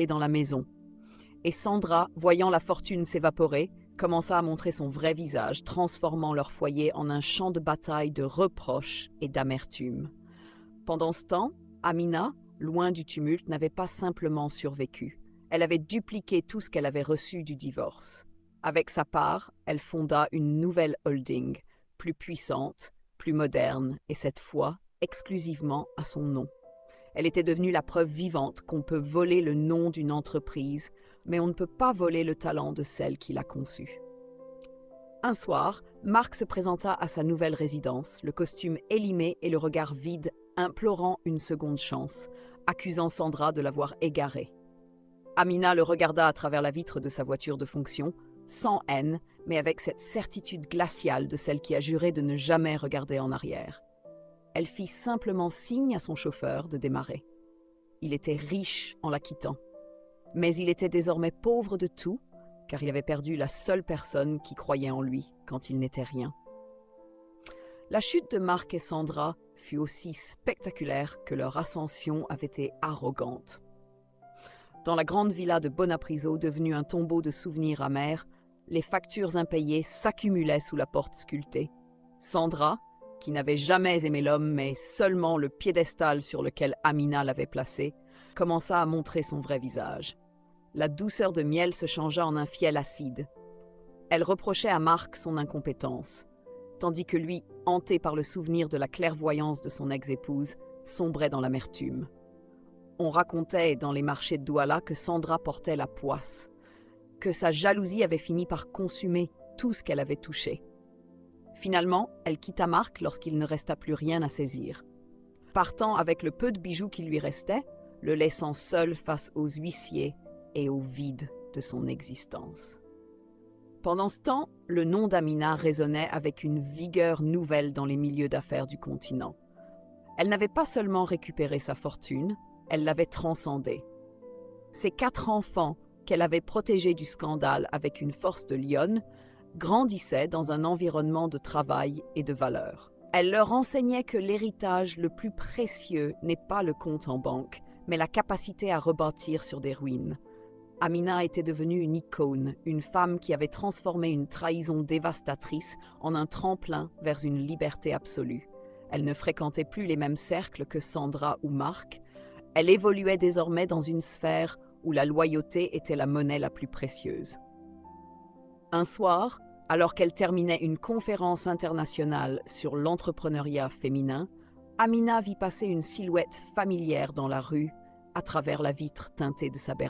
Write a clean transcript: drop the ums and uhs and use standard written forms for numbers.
dans la maison. Et Sandra, voyant la fortune s'évaporer, commença à montrer son vrai visage, transformant leur foyer en un champ de bataille de reproches et d'amertume. Pendant ce temps, Amina, loin du tumulte, n'avait pas simplement survécu. Elle avait dupliqué tout ce qu'elle avait reçu du divorce. Avec sa part, elle fonda une nouvelle holding, plus puissante, plus moderne, et cette fois exclusivement à son nom. Elle était devenue la preuve vivante qu'on peut voler le nom d'une entreprise, mais on ne peut pas voler le talent de celle qui l'a conçue. Un soir, Marc se présenta à sa nouvelle résidence, le costume élimé et le regard vide, implorant une seconde chance, accusant Sandra de l'avoir égaré. Amina le regarda à travers la vitre de sa voiture de fonction, sans haine, mais avec cette certitude glaciale de celle qui a juré de ne jamais regarder en arrière. Elle fit simplement signe à son chauffeur de démarrer. Il était riche en la quittant, mais il était désormais pauvre de tout, car il avait perdu la seule personne qui croyait en lui quand il n'était rien. La chute de Marc et Sandra fut aussi spectaculaire que leur ascension avait été arrogante. Dans la grande villa de Bonapriso, devenue un tombeau de souvenirs amers, les factures impayées s'accumulaient sous la porte sculptée. Sandra, qui n'avait jamais aimé l'homme mais seulement le piédestal sur lequel Amina l'avait placé, commença à montrer son vrai visage. La douceur de miel se changea en un fiel acide. Elle reprochait à Marc son incompétence, tandis que lui, hanté par le souvenir de la clairvoyance de son ex-épouse, sombrait dans l'amertume. On racontait dans les marchés de Douala que Sandra portait la poisse, que sa jalousie avait fini par consumer tout ce qu'elle avait touché. Finalement, elle quitta Marc lorsqu'il ne resta plus rien à saisir. Partant avec le peu de bijoux qui lui restait, le laissant seul face aux huissiers et au vide de son existence. Pendant ce temps, le nom d'Amina résonnait avec une vigueur nouvelle dans les milieux d'affaires du continent. Elle n'avait pas seulement récupéré sa fortune, elle l'avait transcendée. Ses 4 enfants, qu'elle avait protégés du scandale avec une force de lionne, grandissaient dans un environnement de travail et de valeur. Elle leur enseignait que l'héritage le plus précieux n'est pas le compte en banque, mais la capacité à rebâtir sur des ruines. Amina était devenue une icône, une femme qui avait transformé une trahison dévastatrice en un tremplin vers une liberté absolue. Elle ne fréquentait plus les mêmes cercles que Sandra ou Marc. Elle évoluait désormais dans une sphère où la loyauté était la monnaie la plus précieuse. Un soir, alors qu'elle terminait une conférence internationale sur l'entrepreneuriat féminin, Amina vit passer une silhouette familière dans la rue, à travers la vitre teintée de sa berline.